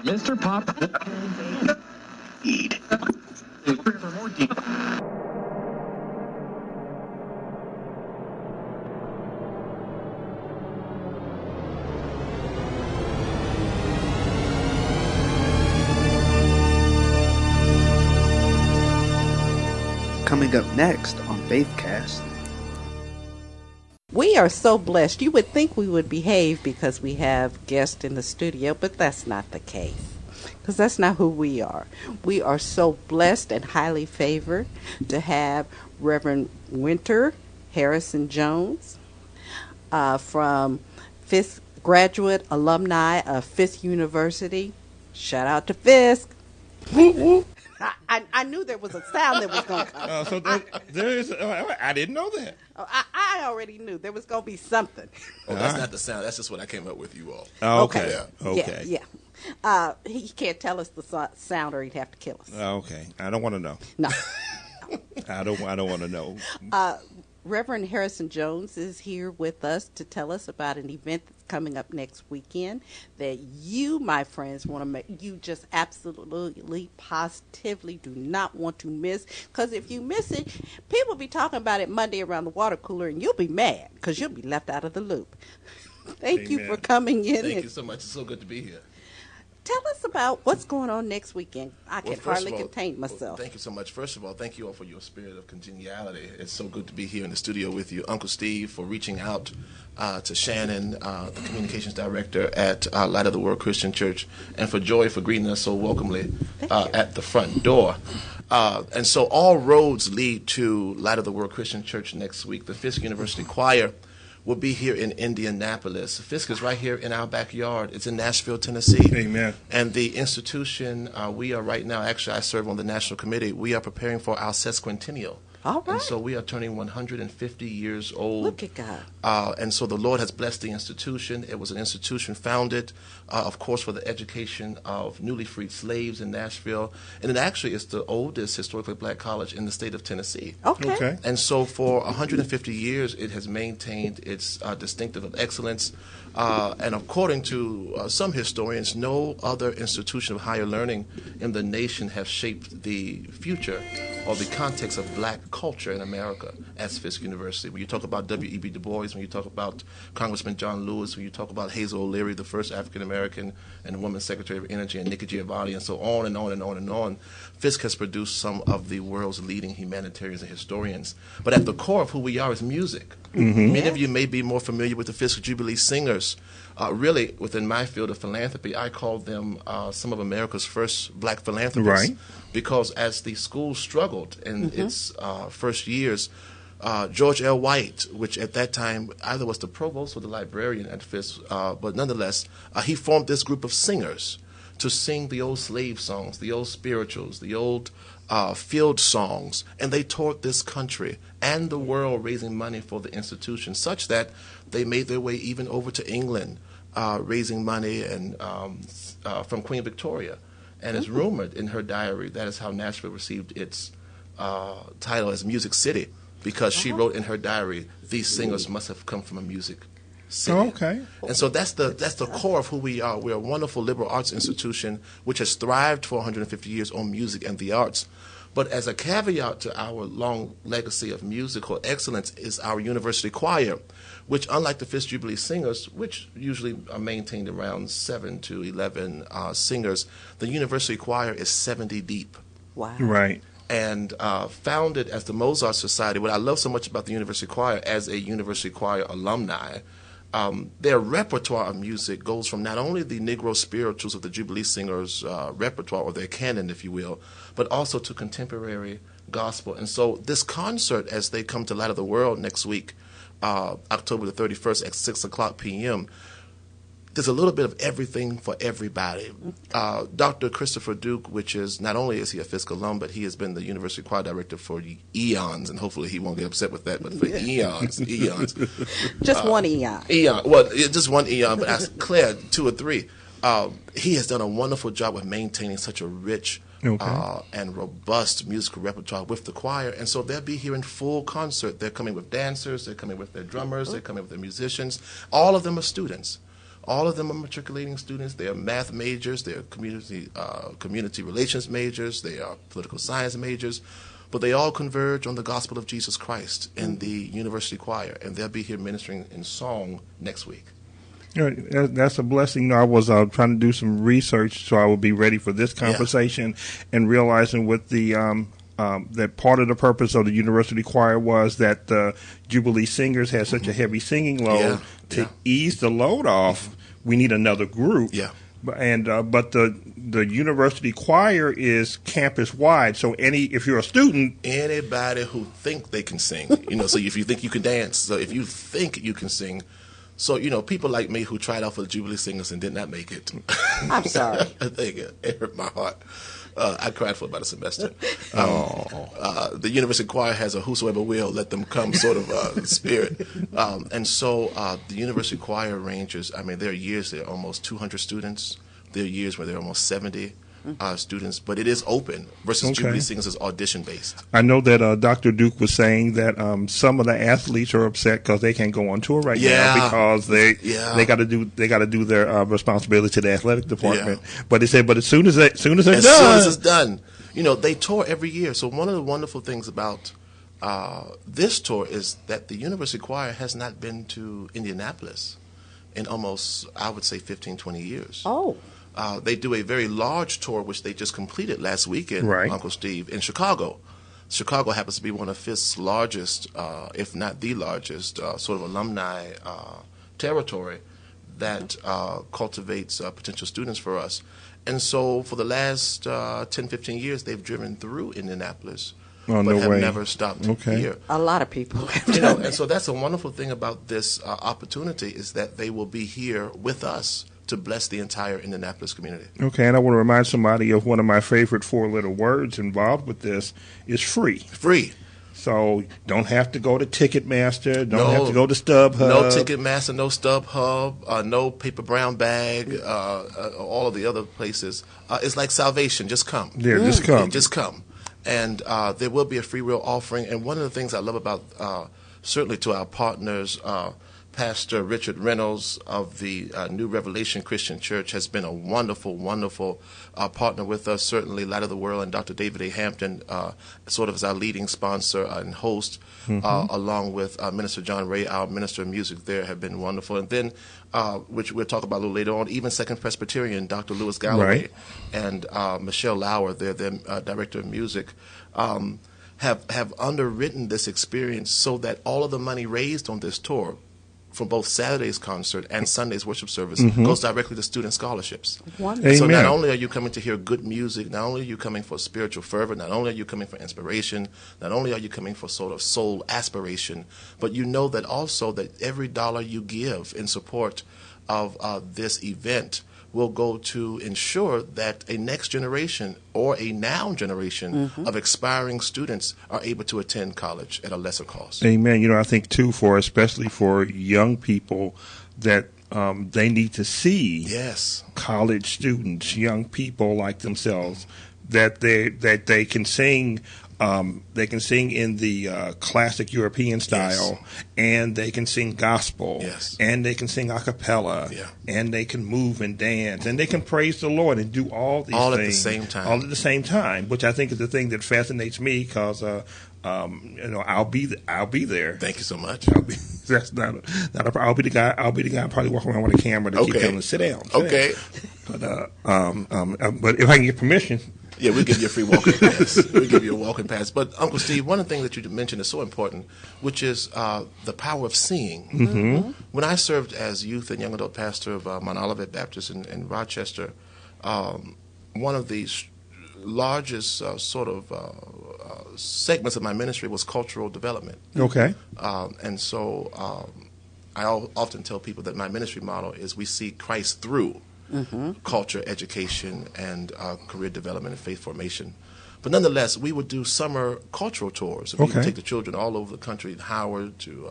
Mr. Pop. Eat. For more details. Coming up next on Faithcast. We are so blessed. You would think we would behave because we have guests in the studio, but that's not the case. Because that's not who we are. We are so blessed and highly favored to have Reverend Winter Harrison Jones from Fisk, graduate alumni of Fisk University. Shout out to Fisk. I knew there was a sound that was going to come. So there is. I didn't know that. I already knew there was going to be something. Oh, that's not the sound. That's just what I came up with, you all. Okay. Yeah. Okay. Yeah. He can't tell us the sound or he'd have to kill us. Okay. I don't want to know. No. I don't want to know. Reverend Harrison Jones is here with us to tell us about an event that's coming up next weekend that you, my friends, want to make. You just absolutely, positively do not want to miss. Because if you miss it, people be talking about it Monday around the water cooler, and you'll be mad because you'll be left out of the loop. Thank you for coming in. Thank you so much. It's so good to be here. Tell us about what's going on next weekend. I can hardly contain myself. Well, thank you so much. First of all, thank you all for your spirit of congeniality. It's so good to be here in the studio with you. Uncle Steve, for reaching out to Shannon, the communications director at Light of the World Christian Church, and for Joy for greeting us so welcomely at the front door. And so all roads lead to Light of the World Christian Church next week. The Fisk University Choir will be here in Indianapolis. Fisk is right here in our backyard. It's in Nashville, Tennessee. Amen. And the institution, we are right now, actually I serve on the national committee, we are preparing for our sesquicentennial. All right. And so we are turning 150 years old. Look at God. And so the Lord has blessed the institution. It was an institution founded, of course, for the education of newly freed slaves in Nashville. And it actually is the oldest historically black college in the state of Tennessee. Okay. And so for 150 years, it has maintained its distinctive of excellence. And according to some historians, no other institution of higher learning in the nation has shaped the future or the context of black culture in America as Fisk University. When you talk about W.E.B. Du Bois, when you talk about Congressman John Lewis, when you talk about Hazel O'Leary, the first African-American and woman Secretary of Energy, and Nikki Giovanni, and so on and on and on and on, Fisk has produced some of the world's leading humanitarians and historians. But at the core of who we are is music. Mm-hmm. Many of you may be more familiar with the Fisk Jubilee Singers. Really, within my field of philanthropy, I call them some of America's first black philanthropists. Right. Because as the school struggled in its first years, George L. White, which at that time either was the provost or the librarian at Fisk, but nonetheless, he formed this group of singers to sing the old slave songs, the old spirituals, the old field songs, and they toured this country and the world raising money for the institution, such that they made their way even over to England, raising money and from Queen Victoria. And it's rumored in her diary that is how Nashville received its title as Music City, because she wrote in her diary, these singers must have come from a music city. Oh, okay. And so that's the core of who we are. We're a wonderful liberal arts institution which has thrived for 150 years on music and the arts. But as a caveat to our long legacy of musical excellence is our university choir, which, unlike the Fisk Jubilee Singers, which usually are maintained around 7 to 11 singers, the university choir is 70 deep. Wow. Right. And founded as the Mozart Society. What I love so much about the university choir as a university choir alumni, their repertoire of music goes from not only the Negro spirituals of the Jubilee Singers repertoire, or their canon, if you will, but also to contemporary gospel. And so this concert, as they come to Light of the World next week, October the 31st at 6 o'clock p.m., there's a little bit of everything for everybody. Dr. Christopher Duke, which is, not only is he a Fisk alum, but he has been the university choir director for eons, and hopefully he won't get upset with that, but for eons. Just one eon. Well, just one eon, but as Claire, 2 or 3. He has done a wonderful job of maintaining such a rich and robust musical repertoire with the choir. And so they'll be here in full concert. They're coming with dancers, they're coming with their drummers, they're coming with their musicians. All of them are students. All of them are matriculating students. They are math majors. They are community relations majors. They are political science majors. But they all converge on the gospel of Jesus Christ in the university choir, and they'll be here ministering in song next week. That's a blessing. I was trying to do some research so I would be ready for this conversation, and realizing with the that part of the purpose of the university choir was that the Jubilee singers had such a heavy singing load. To ease the load off, we need another group. Yeah. But the university choir is campus wide. So if you're a student, anybody who think they can sing, so if you think you can dance, so if you think you can sing. So, people like me who tried out for the Jubilee Singers and did not make it. I'm sorry. It hurt my heart. I cried for about a semester. The university choir has a whosoever will, let them come sort of spirit. And so the university choir ranges, there are years there are almost 200 students. There are years where there are almost 70 students, but it is open versus Jubilee Singers is audition based. I know that Dr. Duke was saying that some of the athletes are upset because they can't go on tour right now because they got to do their responsibility to the athletic department. But they said, as soon as it's done, they tour every year. So one of the wonderful things about this tour is that the university choir has not been to Indianapolis in almost, I would say, 15, 20 years. Oh. They do a very large tour, which they just completed last weekend, Uncle Steve, in Chicago. Chicago happens to be one of Fisk's largest, if not the largest, sort of alumni territory that cultivates potential students for us. And so for the last 10, 15 years, they've driven through Indianapolis. But have never stopped here. A lot of people have and so that's a wonderful thing about this opportunity is that they will be here with us to bless the entire Indianapolis community. Okay, and I want to remind somebody of one of my favorite four-letter words involved with this is free. Free. So don't have to go to Ticketmaster, don't have to go to StubHub. No Ticketmaster, no StubHub, no paper brown bag, all of the other places. It's like salvation, just come. Yeah, just come. Just come. And there will be a free will offering. And one of the things I love about, certainly to our partners, Pastor Richard Reynolds of the New Revelation Christian Church has been a wonderful, wonderful partner with us, certainly Light of the World, and Dr. David A. Hampton sort of as our leading sponsor and host, along with Minister John Ray, our Minister of Music there, have been wonderful. And then, which we'll talk about a little later on, even Second Presbyterian, Dr. Lewis Galloway, and Michelle Lauer, their Director of Music, have underwritten this experience so that all of the money raised on this tour from both Saturday's concert and Sunday's worship service goes directly to student scholarships. So not only are you coming to hear good music, not only are you coming for spiritual fervor, not only are you coming for inspiration, not only are you coming for sort of soul aspiration, but you know that also that every dollar you give in support of this event will go to ensure that a next generation or a now generation of aspiring students are able to attend college at a lesser cost. Amen. I think, too, especially for young people, that they need to see college students, young people like themselves, that they can sing. They can sing in the classic European style, and they can sing gospel, and they can sing a cappella, and they can move and dance, and they can praise the Lord and do all these things all at the same time. All at the same time, which I think is the thing that fascinates me because I'll be there. Thank you so much. That's not a, I'll be the guy. I'll be the guy probably walking around with a camera to keep telling them to sit down. But if I can get permission. Yeah, we'll give you a free walking pass. We'll give you a walking pass. But, Uncle Steve, one of the things that you mentioned is so important, which is the power of seeing. When I served as youth and young adult pastor of Mount Olivet Baptist in Rochester, one of the largest segments of my ministry was cultural development. Okay. And so I often tell people that my ministry model is we see Christ through culture, education, and career development and faith formation. But nonetheless, we would do summer cultural tours. We would take the children all over the country, Howard to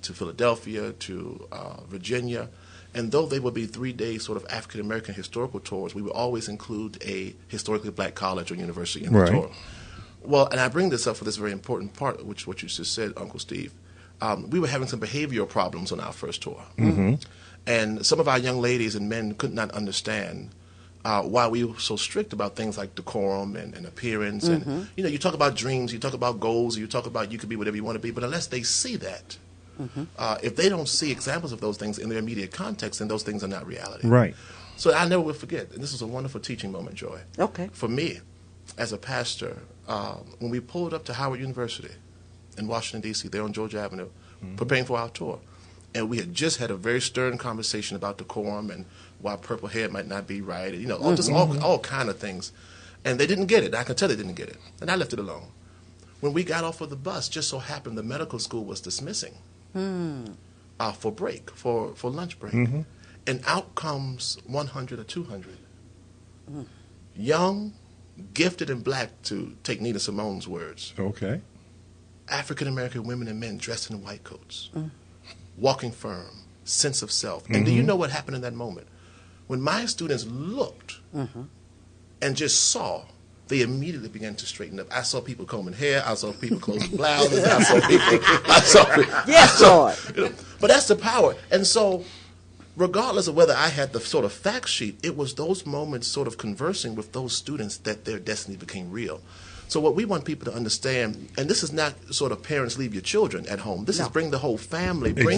Philadelphia to Virginia. And though they would be 3-day sort of African-American historical tours, we would always include a historically black college or university in the tour. Well, and I bring this up for this very important part, which what you just said, Uncle Steve. we were having some behavioral problems on our first tour. And some of our young ladies and men could not understand why we were so strict about things like decorum and appearance. And, you know, you talk about dreams, you talk about goals, you talk about you could be whatever you want to be, but unless they see that, if they don't see examples of those things in their immediate context, then those things are not reality. Right. So I never will forget, and this was a wonderful teaching moment, Joy. Okay. For me, as a pastor, when we pulled up to Howard University in Washington, D.C., there on Georgia Avenue, preparing for our tour, and we had just had a very stern conversation about decorum and why purple hair might not be right, and, you know, all kind of things. And they didn't get it. I could tell they didn't get it. And I left it alone. When we got off of the bus, just so happened the medical school was dismissing for break, for lunch break. And out comes 100 or 200. Young, gifted, and black, to take Nina Simone's words. Okay. African-American women and men dressed in white coats. Walking firm, sense of self. And do you know what happened in that moment? When my students looked and just saw, they immediately began to straighten up. I saw people combing hair. I saw people closing blouses. Yes, Lord. You know, but that's the power. And so, regardless of whether I had the sort of fact sheet, it was those moments sort of conversing with those students that their destiny became real. So what we want people to understand, and this is not sort of parents leave your children at home. This is bring the whole family. Bring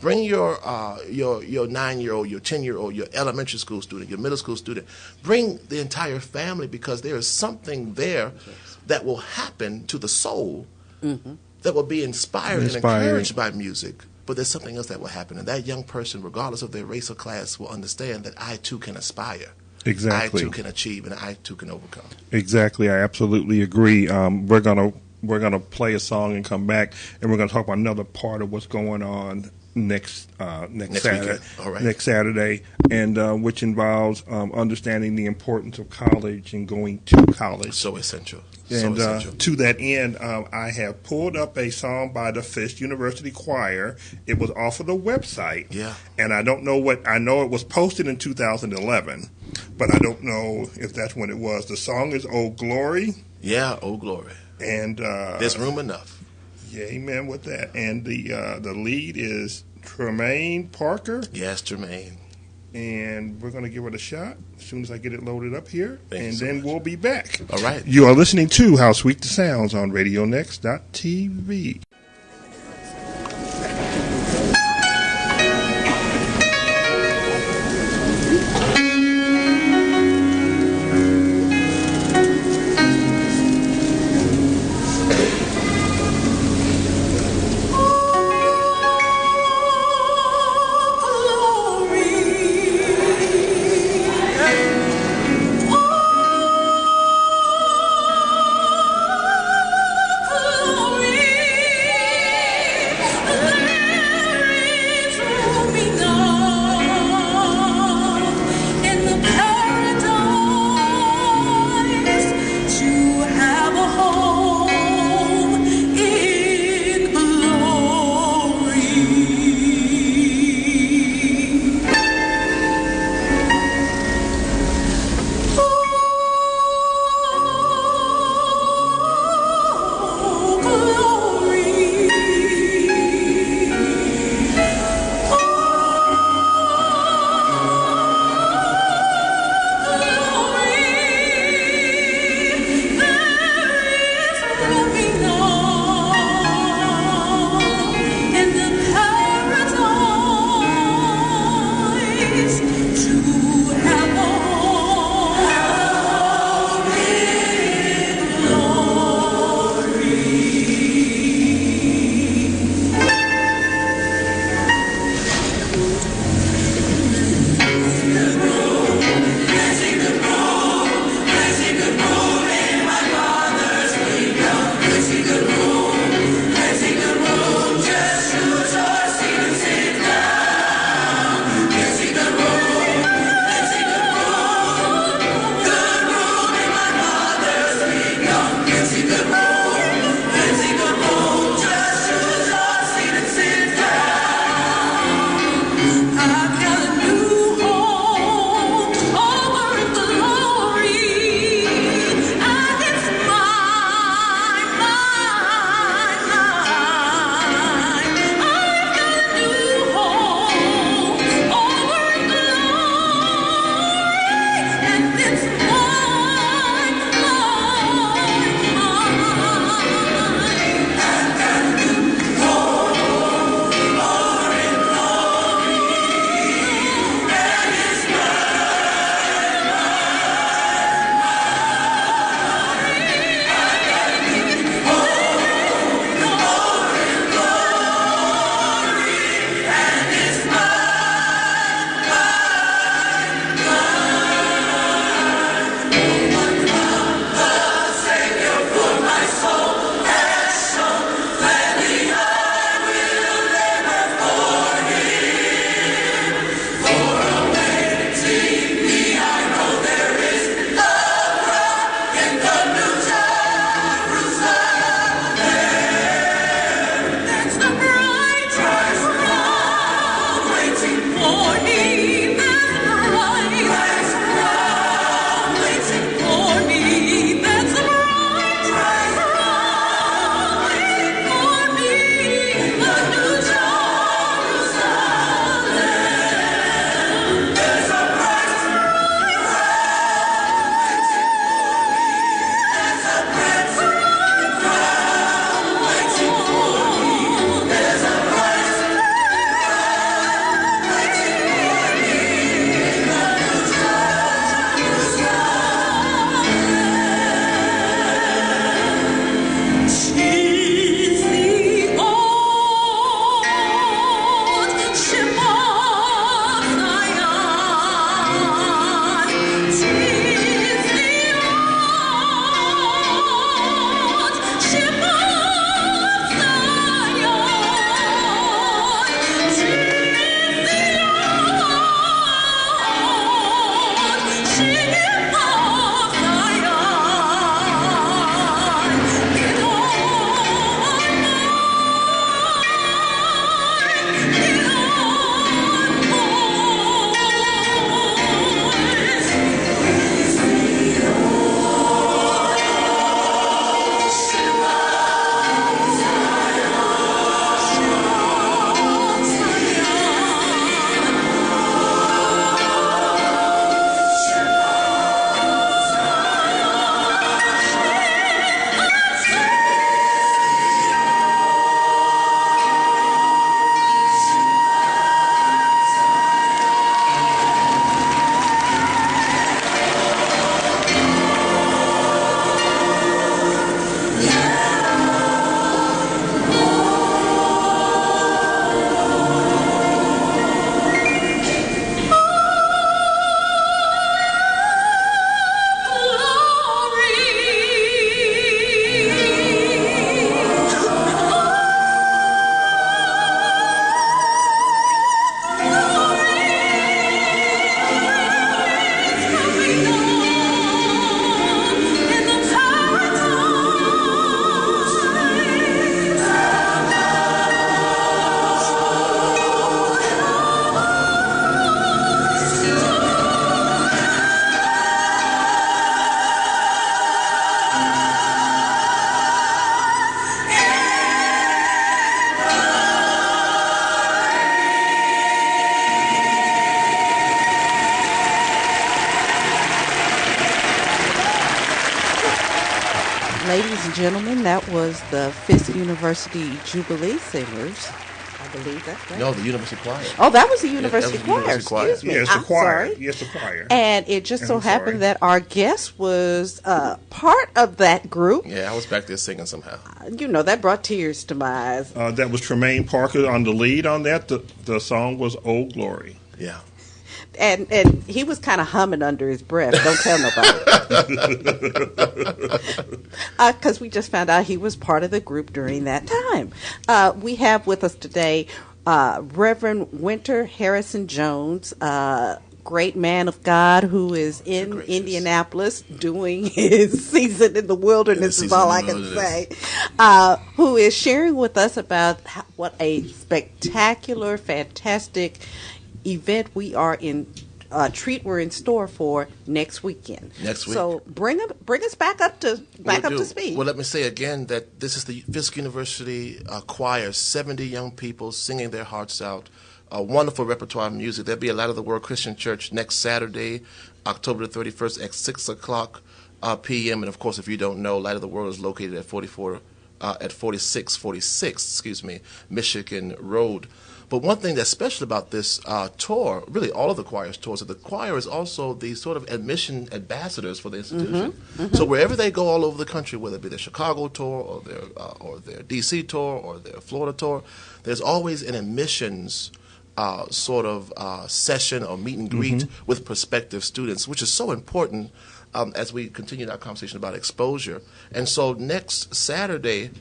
bring your 9-year-old, your 10-year-old, your elementary school student, your middle school student. Bring the entire family, because there is something there that will happen to the soul that will be inspired and encouraged by music. But there's something else that will happen, and that young person, regardless of their race or class, will understand that I too can aspire. Exactly. I too can achieve, and I too can overcome. Exactly. I absolutely agree. We're gonna play a song and come back, and we're gonna talk about another part of what's going on next Saturday. All right. Next Saturday, and which involves understanding the importance of college and going to college. So essential. And to that end, I have pulled up a song by the Fisk University Choir. It was off of the website. Yeah. And I don't know I know it was posted in 2011, but I don't know if that's when it was. The song is "Oh Glory." Yeah, "Oh Glory." And there's room enough. Yeah, amen with that. And the lead is Tremaine Parker. Yes, Tremaine. And we're going to give it a shot as soon as I get it loaded up here. Thank you and so then much. we'll be back. All right. You are listening to How Sweet the Sounds on RadioNext.tv. ladies and gentlemen, that was the Fisk University Jubilee Singers. I believe that's right. No, the University Choir. Oh, that was the That University was the Choir. University Choir. Excuse me. Yeah, it's the I'm choir. sorry. Yes, the choir. And it just so I'm sorry. happened that our guest was part of that group. Yeah, I was back there singing somehow. You know, that brought tears to my eyes. That was Tremaine Parker on the lead on that. The song was "Old Glory." Yeah. And he was kind of humming under his breath. Don't tell nobody. Because we just found out he was part of the group during that time. We have with us today Reverend Winter Harrison Jones, great man of God who is in Indianapolis doing his season in the wilderness, is all I can say, who is sharing with us about what a spectacular, fantastic event we are in, treat we're in store for next weekend. Next week. So bring us back up to speed. Well, let me say again that this is the Fisk University choir, 70 young people singing their hearts out. A wonderful repertoire of music. There'll be a Light of the World Christian Church next Saturday, October the 31st at 6 o'clock p.m. And of course, if you don't know, Light of the World is located at 4646, Michigan Road. But one thing that's special about this tour, really all of the choir's tours, is the choir is also the sort of admission ambassadors for the institution. So wherever they go all over the country, whether it be their Chicago tour or their D.C. tour or their Florida tour, there's always an admissions session or meet and greet with prospective students, which is so important as we continue our conversation about exposure. And so next Saturday,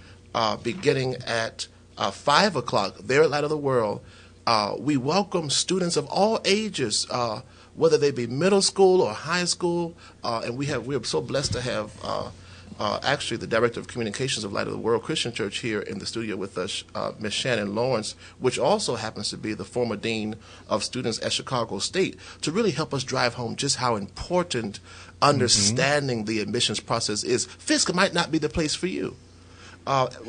beginning at 5 o'clock, there at Light of the World, we welcome students of all ages, whether they be middle school or high school, and we're so blessed to have actually the Director of Communications of Light of the World Christian Church here in the studio with us, Ms. Shannon Lawrence, which also happens to be the former Dean of Students at Chicago State, to really help us drive home just how important understanding the admissions process is. Fisk might not be the place for you.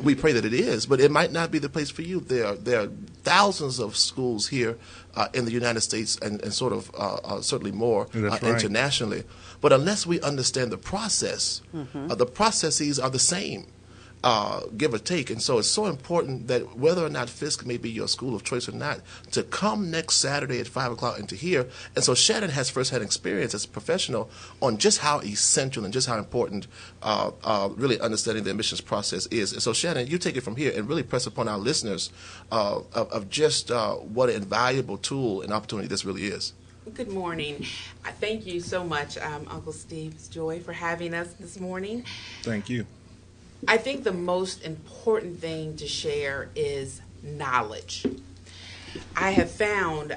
We pray that it is, but it might not be the place for you. There are thousands of schools here in the United States and certainly more internationally. But unless we understand the process, the processes are the same, give or take. And so it's so important that whether or not Fisk may be your school of choice or not, to come next Saturday at 5 o'clock and to hear. And so Shannon has firsthand experience as a professional on just how essential and just how important really understanding the admissions process is. And so Shannon, you take it from here and really press upon our listeners of just what an invaluable tool and opportunity this really is. Good morning. Thank you so much, Uncle Steve's Joy, for having us this morning. Thank you. I think the most important thing to share is knowledge. I have found,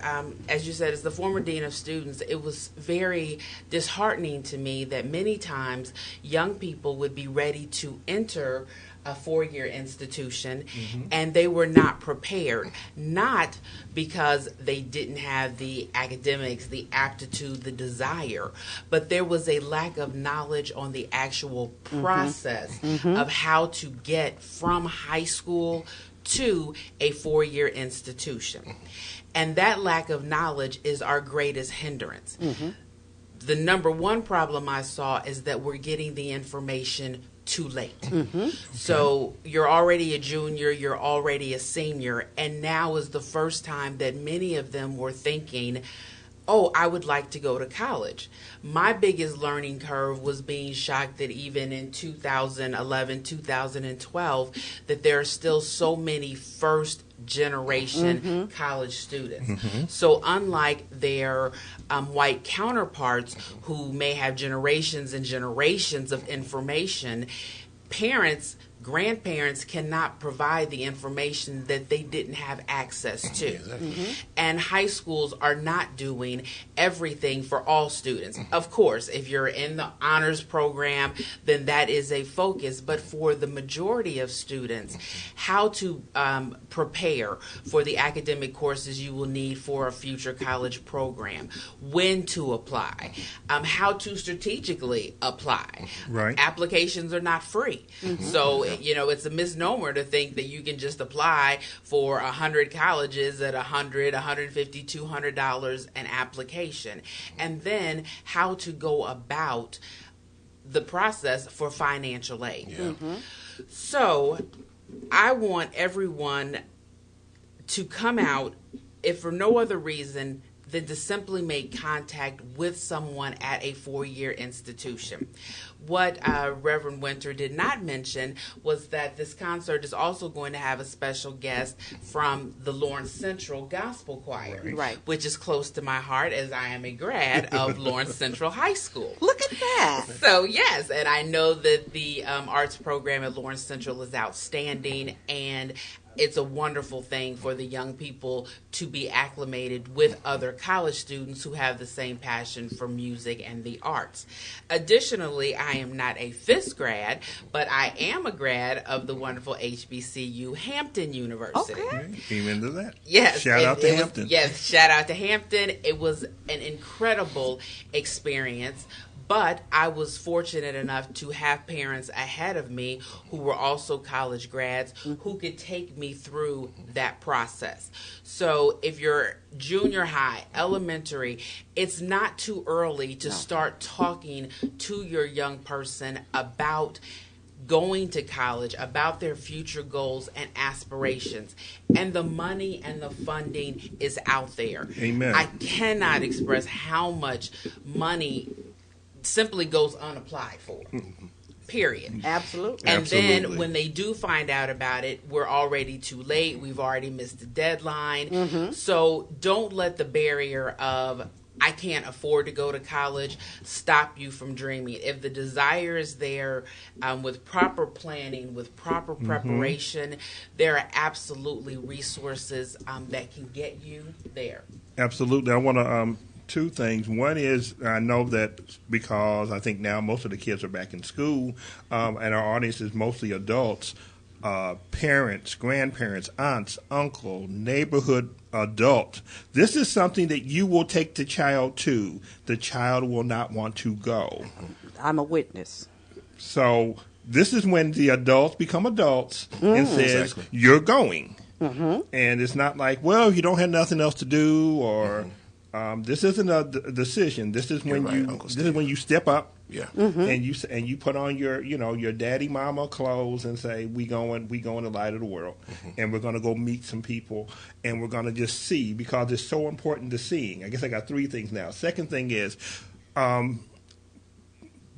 as you said, as the former Dean of Students, it was very disheartening to me that many times young people would be ready to enter a four-year institution and they were not prepared, not because they didn't have the academics, the aptitude, the desire, but there was a lack of knowledge on the actual process of how to get from high school to a four-year institution. And that lack of knowledge is our greatest hindrance. The number one problem I saw is that we're getting the information too late. So you're already a junior, you're already a senior, and now is the first time that many of them were thinking, oh, I would like to go to college. My biggest learning curve was being shocked that even in 2011, 2012, that there are still so many first generation college students. So unlike their white counterparts who may have generations and generations of information, parents, grandparents cannot provide the information that they didn't have access to. And high schools are not doing everything for all students. Of course, if you're in the honors program, then that is a focus. But for the majority of students, how to prepare for the academic courses you will need for a future college program, when to apply, how to strategically apply. Right. Applications are not free. So, you know, it's a misnomer to think that you can just apply for 100 colleges at $100, $150, $200 an application. And then how to go about the process for financial aid. So I want everyone to come out, if for no other reason than to simply make contact with someone at a four-year institution. What Reverend Winter did not mention was that this concert is also going to have a special guest from the Lawrence Central Gospel Choir, Right. which is close to my heart as I am a grad of Lawrence Central High School. Look at that. So, yes, and I know that the arts program at Lawrence Central is outstanding, and it's a wonderful thing for the young people to be acclimated with other college students who have the same passion for music and the arts. Additionally, I am not a Fisk grad, but I am a grad of the wonderful HBCU Hampton University. Okay. Came into that. Yes. Shout out to Hampton. Yes, shout out to Hampton. It was an incredible experience. But I was fortunate enough to have parents ahead of me who were also college grads who could take me through that process. So if you're junior high, elementary, it's not too early to start talking to your young person about going to college, about their future goals and aspirations. And the money and the funding is out there. Amen. I cannot express how much money simply goes unapplied for. Period. Absolutely. And Absolutely. then when they do find out about it, we're already too late. We've already missed the deadline. So don't let the barrier of I can't afford to go to college stop you from dreaming. If the desire is there, with proper planning, with proper preparation, there are absolutely resources that can get you there. Absolutely. I want to two things. One is I know that because I think now most of the kids are back in school, and our audience is mostly adults, parents, grandparents, aunts, uncle, neighborhood adult. This is something that you will take the child to. The child will not want to go. I'm a witness. So this is when the adults become adults and says, Exactly. you're going. And it's not like, well, you don't have nothing else to do, or this isn't a decision. This is when You're right, you Uncle this is Steve. when you step up Yeah. and you put on your daddy mama clothes and say we going to light of the world, and we're going to go meet some people, and we're going to just see, because it's so important to seeing. I guess I got three things now. Second thing is,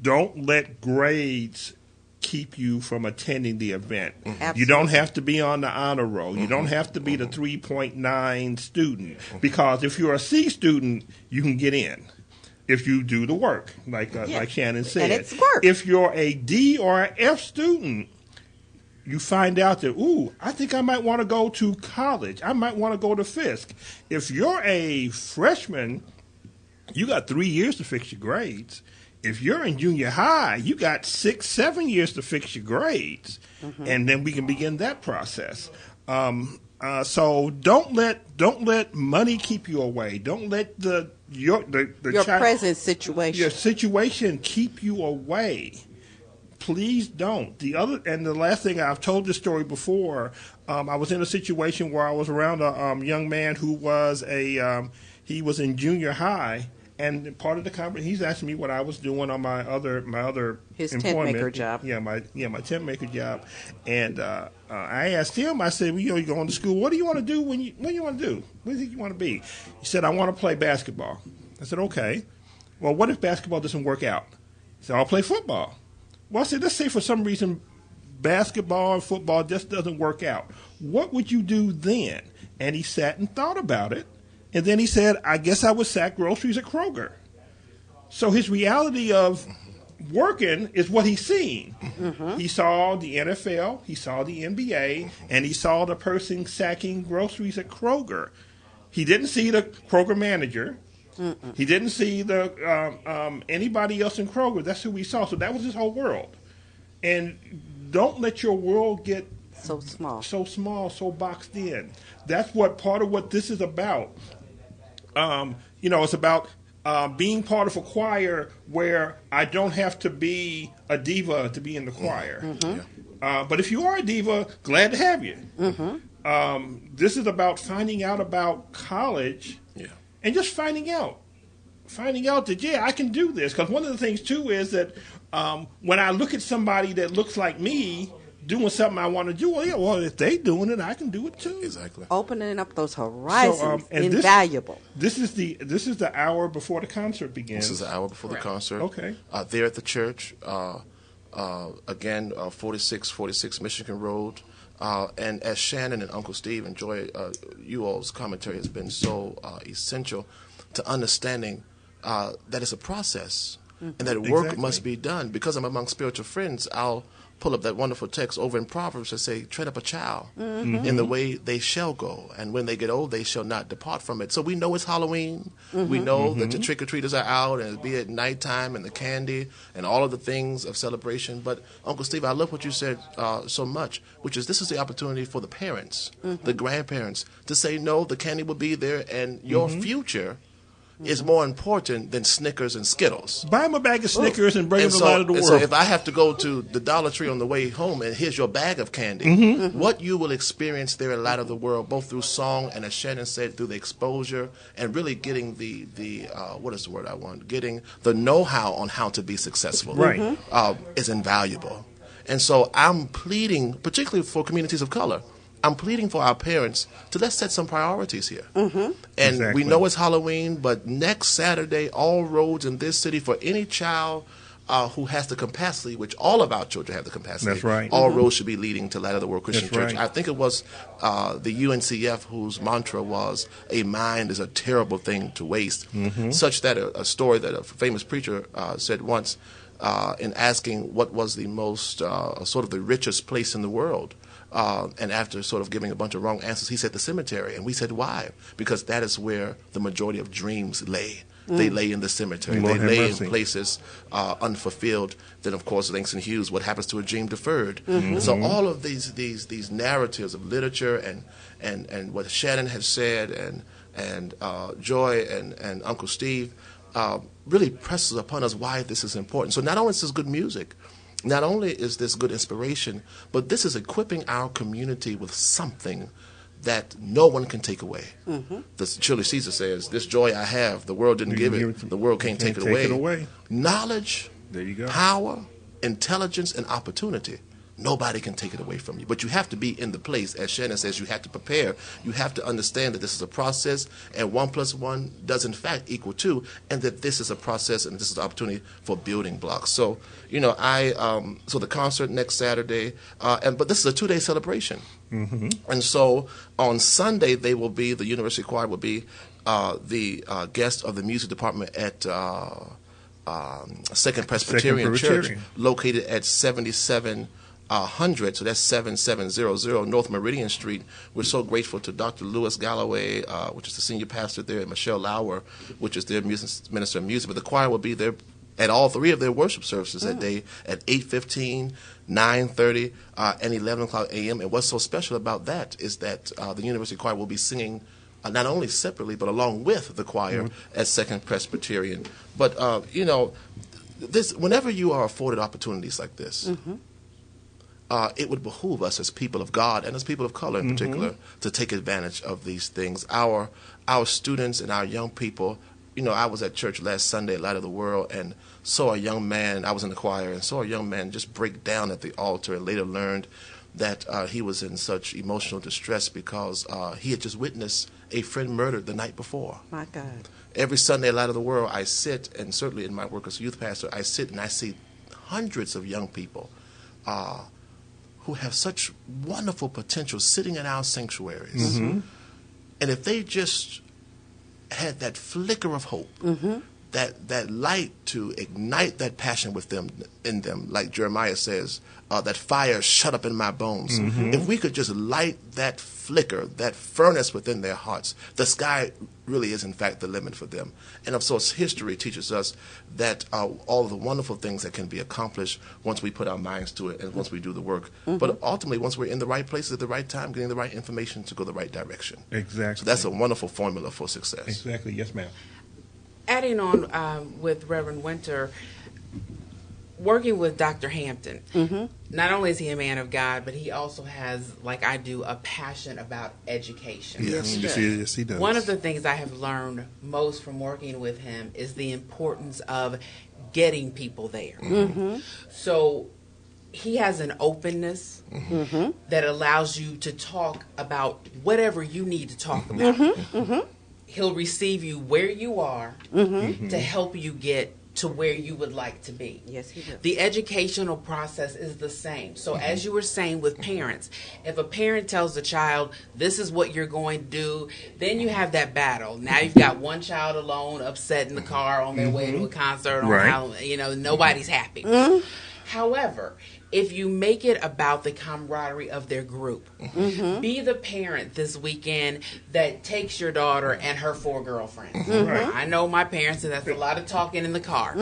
don't let grades keep you from attending the event. You don't have to be on the honor roll. You don't have to be the 3.9 student, because if you're a C student, you can get in if you do the work, like Shannon said. And it's work. If you're a D or an F student, you find out that, ooh, I think I might want to go to college. I might want to go to Fisk. If you're a freshman, you got 3 years to fix your grades. If you're in junior high, you got 6, 7 years to fix your grades, and then we can begin that process. So don't let money keep you away. Don't let your Present situation. your situation keep you away. Please don't. The last thing, I've told this story before. I was in a situation where I was around a young man who was he was in junior high. And part of the conversation, he's asking me what I was doing on my other His tent employment. maker job. Yeah, my tent maker job. And I asked him. I said, well, you're going to school. What do you want to do what do you want to do? What do you think you want to be? He said, I want to play basketball. I said, okay. Well, what if basketball doesn't work out? He said, I'll play football. Well, I said, let's say for some reason basketball and football just doesn't work out. What would you do then? And he sat and thought about it. And then he said, I guess I would sack groceries at Kroger. So his reality of working is what he's seen. He saw the NFL, he saw the NBA, and he saw the person sacking groceries at Kroger. He didn't see the Kroger manager. He didn't see the anybody else in Kroger. That's who he saw. So that was his whole world. And don't let your world get So small. so boxed in. That's what part of what this is about. It's about being part of a choir where I don't have to be a diva to be in the choir. But if you are a diva, glad to have you. This is about finding out about college and just finding out. finding out that, I can do this. Because one of the things, too, is that when I look at somebody that looks like me doing something I want to do, if they doing it, I can do it, too. Exactly. Opening up those horizons, So, invaluable. This is the hour before the concert begins. This is the hour before the concert. Okay. There at the church, again, 4646 Michigan Road. And as Shannon and Uncle Steve enjoy, you all's commentary has been so essential to understanding that it's a process and that work must be done. Because I'm among spiritual friends, I'll pull up that wonderful text over in Proverbs that say, train up a child in the way they shall go, and when they get old, they shall not depart from it. So we know it's Halloween. We know that the trick-or-treaters are out, and it'll be at nighttime, and the candy, and all of the things of celebration. But, Uncle Steve, I love what you said so much, which is this is the opportunity for the parents, the grandparents, to say, no, the candy will be there, and your future is more important than Snickers and Skittles. Buy them a bag of Snickers and bring them to light of the world. So if I have to go to the Dollar Tree on the way home and here's your bag of candy, what you will experience there at Light of the World, both through song and, as Shannon said, through the exposure and really getting the what is the word I want? Getting the know-how on how to be successful, is invaluable. And so I'm pleading, particularly for communities of color, I'm pleading for our parents to let's set some priorities here. And we know it's Halloween, but next Saturday, all roads in this city for any child who has the capacity, which all of our children have the capacity. That's right. All roads should be leading to Light of the World Christian That's Church. right. I think it was the UNCF whose mantra was, a mind is a terrible thing to waste, such that a story that a famous preacher said once in asking what was the most, sort of the richest place in the world, and after sort of giving a bunch of wrong answers, he said the cemetery. And we said, why? Because that is where the majority of dreams lay. They lay in the cemetery. Lord They lay mercy. in places unfulfilled. Then, of course, Langston Hughes, what happens to a dream deferred? So all of these narratives of literature and what Shannon has said and Joy and Uncle Steve really presses upon us why this is important. So not only is this good music, not only is this good inspiration, but this is equipping our community with something that no one can take away. Julius Caesar says, this joy I have, the world didn't give it, the world can't take it away. Knowledge, There you go. power, intelligence, and opportunity. Nobody can take it away from you. But you have to be in the place. As Shannon says, you have to prepare. You have to understand that this is a process, and 1 + 1 does in fact equal 2, and that this is a process and this is the opportunity for building blocks. So, so the concert next Saturday, but this is a 2-day celebration. And so on Sunday, the University Choir will be the guest of the music department at Second Presbyterian Church, located at 7700, so that's 7700 North Meridian Street. We're so grateful to Dr. Lewis Galloway, which is the senior pastor there, and Michelle Lauer, which is their minister of music. But the choir will be there at all 3 of their worship services that day at 8:15, 9:30, and 11 o'clock a.m. And what's so special about that is that the University Choir will be singing not only separately, but along with the choir at Second Presbyterian. But, whenever you are afforded opportunities like this, it would behoove us as people of God and as people of color in particular to take advantage of these things. Our students and our young people, I was at church last Sunday at Light of the World and saw a young man, I was in the choir, and saw a young man just break down at the altar, and later learned that he was in such emotional distress because he had just witnessed a friend murdered the night before. My God. Every Sunday at Light of the World, I sit, and certainly in my work as a youth pastor, I sit and I see hundreds of young people who have such wonderful potential sitting in our sanctuaries. And if they just had that flicker of hope, that light to ignite that passion in them, like Jeremiah says, that fire shut up in my bones. If we could just light that flicker, that furnace within their hearts, the sky really is in fact the limit for them. And of course, history teaches us that all of the wonderful things that can be accomplished once we put our minds to it and once we do the work. But ultimately, once we're in the right places at the right time, getting the right information to go the right direction. Exactly. So that's a wonderful formula for success. Exactly. Yes, ma'am. Adding on with Reverend Winter, working with Dr. Hampton, not only is he a man of God, but he also has, like I do, a passion about education. Yes, he does. One of the things I have learned most from working with him is the importance of getting people there. So he has an openness that allows you to talk about whatever you need to talk about. He'll receive you where you are to help you get to where you would like to be. Yes, he does. The educational process is the same. So as you were saying with parents, if a parent tells a child, this is what you're going to do, then you have that battle. Now you've got one child alone, upset in the car on their way to a concert on Halloween. Nobody's happy. However, if you make it about the camaraderie of their group, be the parent this weekend that takes your daughter and her 4 girlfriends. I know my parents, and that's a lot of talking in the car.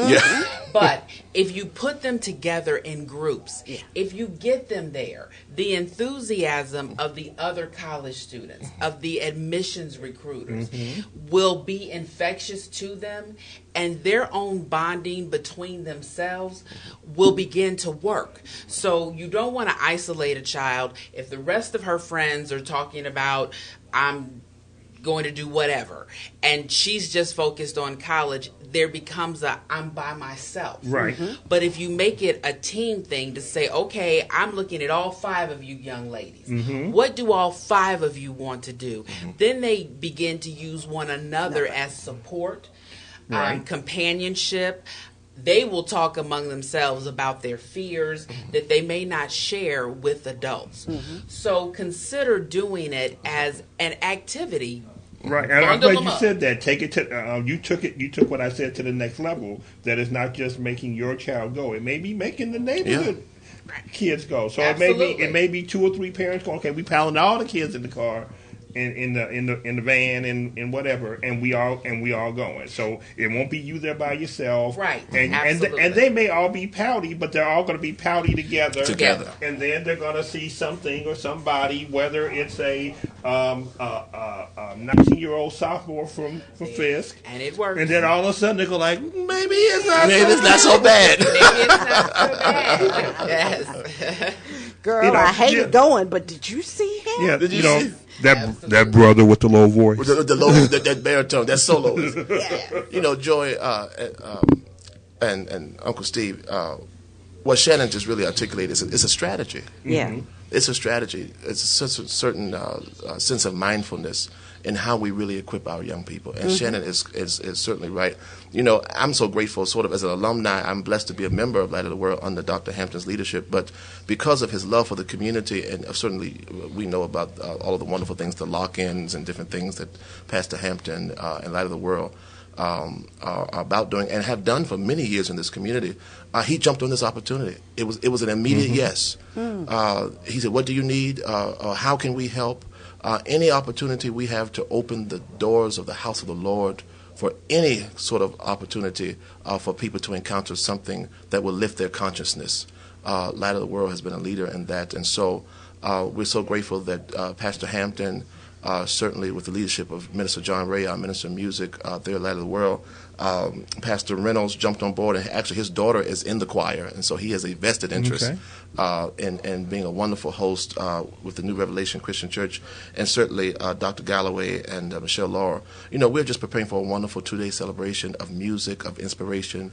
But if you put them together in groups, if you get them there, the enthusiasm of the other college students, of the admissions recruiters, will be infectious to them, and their own bonding between themselves will begin to work. So you don't want to isolate a child. If the rest of her friends are talking about, I'm going to do whatever, and she's just focused on college, there becomes a, I'm by myself. But if you make it a team thing to say, okay, I'm looking at all 5 of you young ladies. What do all 5 of you want to do? Then they begin to use one another as support. Companionship. They will talk among themselves about their fears that they may not share with adults. So consider doing it as an activity. Right, and I'm glad you said that. Take it to you took what I said to the next level. That is not just making your child go; it may be making the neighborhood kids go. So it may be 2 or 3 parents going. Okay, we piling all the kids in the car. In the van and whatever, and we all going. So it won't be you there by yourself, And they may all be pouty, but they're all going to be pouty together. And then they're going to see something or somebody, whether it's a 19-year-old sophomore from Fisk, and it works. And then all of a sudden they go like, maybe it's not so bad. Maybe it's not so bad. Yes. Girl, I hated going, but did you see him? Yeah, did you see? That brother with the low voice, the low, that baritone, that solo. Joy and Uncle Steve. What Shannon just really articulated is a strategy. It's a strategy. It's a certain sense of mindfulness in how we really equip our young people. And Shannon is certainly right. I'm so grateful, sort of as an alumni, I'm blessed to be a member of Light of the World under Dr. Hampton's leadership. But because of his love for the community, and certainly we know about all of the wonderful things, the lock-ins and different things that Pastor Hampton and Light of the World are about doing and have done for many years in this community, he jumped on this opportunity. It was an immediate yes. He said, what do you need? How can we help? Any opportunity we have to open the doors of the house of the Lord for any sort of opportunity for people to encounter something that will lift their consciousness. Light of the World has been a leader in that. And so we're so grateful that Pastor Hampton, certainly with the leadership of Minister John Ray, our Minister of Music there at Light of the World, Pastor Reynolds jumped on board, and actually his daughter is in the choir, and so he has a vested interest in being a wonderful host with the New Revelation Christian Church, and certainly Dr. Galloway and Michelle Laura. We're just preparing for a wonderful 2-day celebration of music, of inspiration,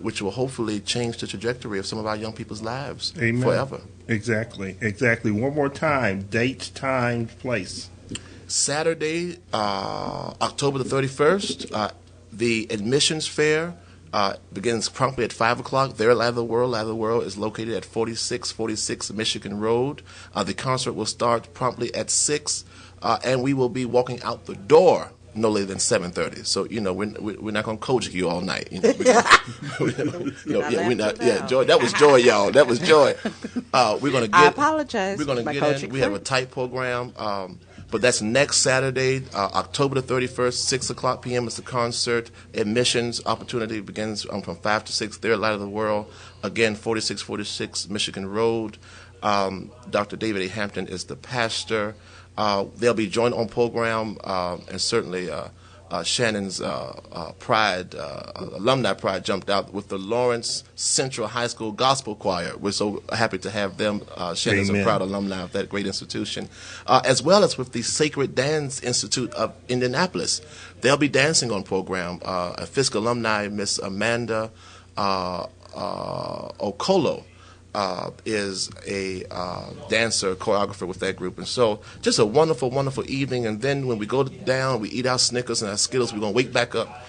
which will hopefully change the trajectory of some of our young people's lives forever. Exactly. One more time, date, time, place. Saturday, October the 31st, the admissions fair begins promptly at 5 o'clock. There at Light of the World. Light of the World is located at 4646 Michigan Road. The concert will start promptly at 6, and we will be walking out the door no later than 7:30. So we're not going to Kojic you all night. Joy. That was Joy, y'all. That was Joy. We're going to get. I apologize. We're going to get in. We have a tight program. But that's next Saturday, October the 31st, 6 o'clock p.m. is the concert. Admissions opportunity begins from 5 to 6 there at Light of the World. Again, 4646 Michigan Road. Dr. David A. Hampton is the pastor. They'll be joined on program, and certainly Shannon's pride, alumni pride, jumped out with the Lawrence Central High School Gospel Choir. We're so happy to have them. Shannon's a proud alumni of that great institution, as well as with the Sacred Dance Institute of Indianapolis. They'll be dancing on program. A Fisk alumni, Miss Amanda Okolo, is a dancer, choreographer with that group. And so just a wonderful, wonderful evening. And then when we go down, we eat our Snickers and our Skittles. We're going to wake back up.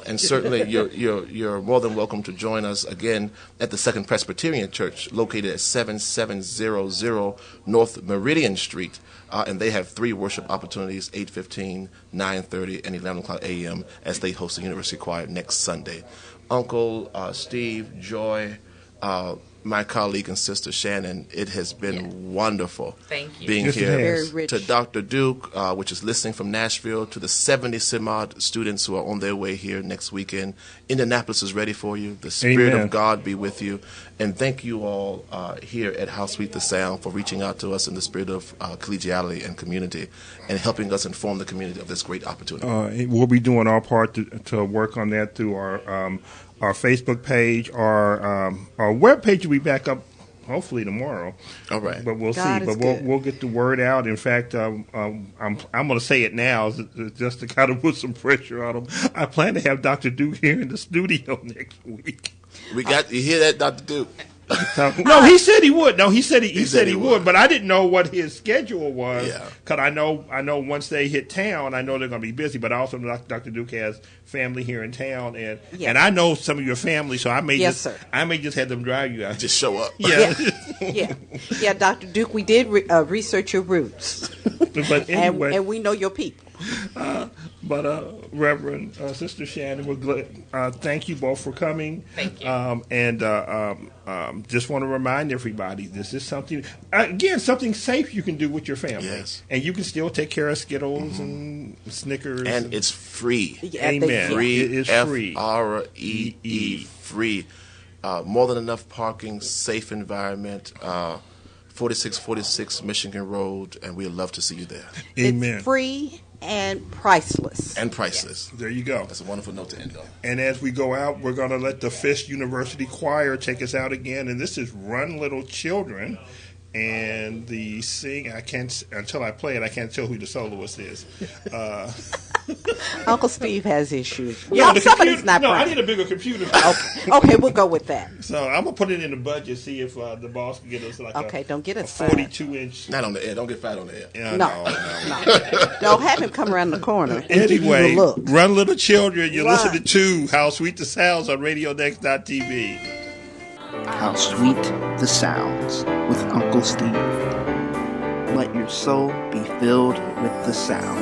And certainly you're more than welcome to join us again at the Second Presbyterian Church, located at 7700 North Meridian Street. And they have 3 worship opportunities, 8:15, 9:30, and 11 o'clock a.m. as they host the University Choir next Sunday. Uncle Steve, Joy, my colleague and sister Shannon, it has been wonderful Thank you. being Yes, it here. has. Very rich. To Dr. Duke, which is listening from Nashville, to the 70-some-odd students who are on their way here next weekend. Indianapolis is ready for you. The Spirit Amen. of God be with you. And thank you all here at How Sweet the Sound for reaching out to us in the spirit of collegiality and community and helping us inform the community of this great opportunity. We'll be doing our part to work on that through our Facebook page. Our web page will be back up hopefully tomorrow. All right. But we'll God see. But is good. we'll get the word out. In fact, I'm going to say it now just to kind of put some pressure on them. I plan to have Dr. Duke here in the studio next week. You hear that, Dr. Duke? No, he said he would. No, he said he said he would. would. But I didn't know what his schedule was. Yeah. Because I know once they hit town, I know they're going to be busy. But I also know Dr. Duke has family here in town, and I know some of your family, so I may just have them drive you out. Just show up. Yeah. Yeah, Dr. Duke, we did research your roots. But anyway, and we know your people. But Reverend Sister Shannon, we're glad. Thank you both for coming. Thank you. And just want to remind everybody, this is something something safe you can do with your family. Yes. And you can still take care of Skittles and Snickers. And it's free. Amen. Free. It is free. Free. Free. More than enough parking, safe environment. 4646 Michigan Road, and we'd love to see you there. Amen. It's free and priceless. And priceless. There you go. That's a wonderful note to end on. And as we go out, we're going to let the Fisk University Choir take us out again. And this is Run Little Children. And the I can't, until I play it, I can't tell who the soloist is. Uncle Steve has issues. No, Somebody's not I praying. need a bigger computer. Okay, we'll go with that. So I'm going to put it in the budget, see if the boss can get us Don't get a us fired. 42-inch. Not on the air. Don't get fired on the air. Yeah, No. Don't have him come around the corner. And give you Anyway, the look. Run Little Children, you're Run. listening to How Sweet the Sounds on RadioNext.tv. How sweet the sounds with Uncle Steve. Let your soul be filled with the sound.